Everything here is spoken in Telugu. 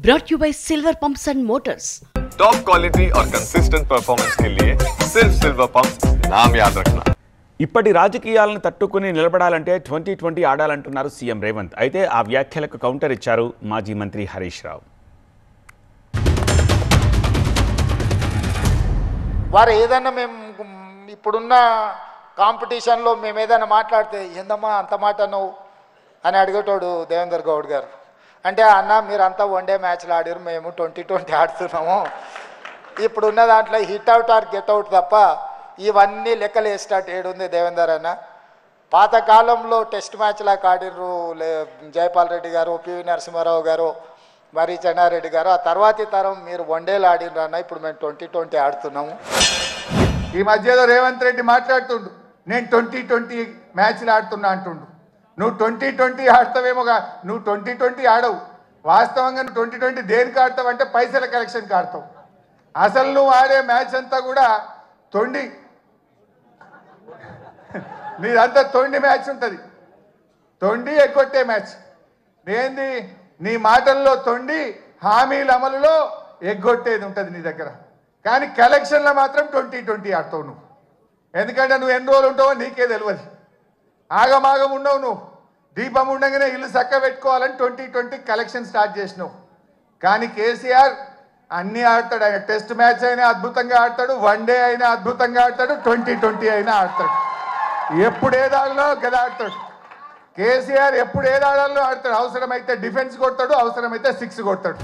brought to you by Silver Pumps and Motors. Top quality और कंसिस्टेंट परफॉर्मेंस के लिए सिर्फ सिल्वर पंप्स नाम याद रखना. ఇప్పటి రాజకీయాలను తట్టుకుని నిలబడాలంటే 2020 ఆడాలంటున్నారు సీఎం రేవంత్. అయితే ఆ వ్యాఖ్యలకు కౌంటర్ ఇచ్చారు మాజీ మంత్రి హరీష్ రావు. వారు ఏదైనా మేము ఇప్పుడున్న కాంపిటీషన్లో మేము ఏదైనా మాట్లాడితే ఏందమ్మా అంత మాట నువ్వు అని అడిగేటోడు దేవేందర్ గౌడ్ గారు. అంటే అన్న మీరంతా వన్డే మ్యాచ్లు ఆడారు, మేము 2020 ఆడుతున్నాము. ఇప్పుడున్న దాంట్లో hit out or get out తప్ప ఇవన్నీ లెక్కలు వేసేటట్టు ఏడుంది దేవేందర్ అన్న. పాతకాలంలో టెస్ట్ మ్యాచ్లాగా ఆడిర్రు జయపాల్ రెడ్డి గారు, పివి నరసింహారావు గారు, మరి చెన్నారెడ్డి గారు. ఆ తర్వాతి తరం మీరు వన్డేలు ఆడినరు అన్న, ఇప్పుడు మేము 2020 ఆడుతున్నాము. ఈ మధ్యలో రేవంత్ రెడ్డి మాట్లాడుతుండు, నేను 2020 మ్యాచ్లు ఆడుతున్నా అంటుండు. నువ్వు 2020 ఆడతావేమోగా, నువ్వు 2020 ఆడవు. వాస్తవంగా నువ్వు 2020 దేనికి ఆడతావు అంటే పైసల కలెక్షన్కి ఆడతావు. అసలు నువ్వు ఆడే మ్యాచ్ అంతా కూడా తొండి, నీదంతా తొండి మ్యాచ్ ఉంటుంది, తొండి ఎగ్గొట్టే మ్యాచ్. ఏంది నీ మాటల్లో తొండి, హామీల అమలులో ఎగ్గొట్టేది ఉంటుంది నీ దగ్గర. కానీ కలెక్షన్లో మాత్రం 2020 ఆడతావు నువ్వు. ఎందుకంటే నువ్వు ఎన్ని రోజులు ఉంటావో నీకే తెలియదు. ఆగమాగం ఉండవు నువ్వు. దీపం ఉండగానే ఇల్లు చక్క పెట్టుకోవాలని 2020 కలెక్షన్ స్టార్ట్ చేసినావు. కానీ కేసీఆర్ అన్నీ ఆడతాడు. ఆయన టెస్ట్ మ్యాచ్ అయినా అద్భుతంగా ఆడతాడు, వన్డే అయినా అద్భుతంగా ఆడతాడు, 2020 అయినా ఆడతాడు. ఎప్పుడు ఏదాడలో గదా ఆడతాడు కేసీఆర్. ఎప్పుడు ఏదాడాలో ఆడతాడు. అవసరమైతే డిఫెన్స్ కొడతాడు, అవసరమైతే 6 కొడతాడు.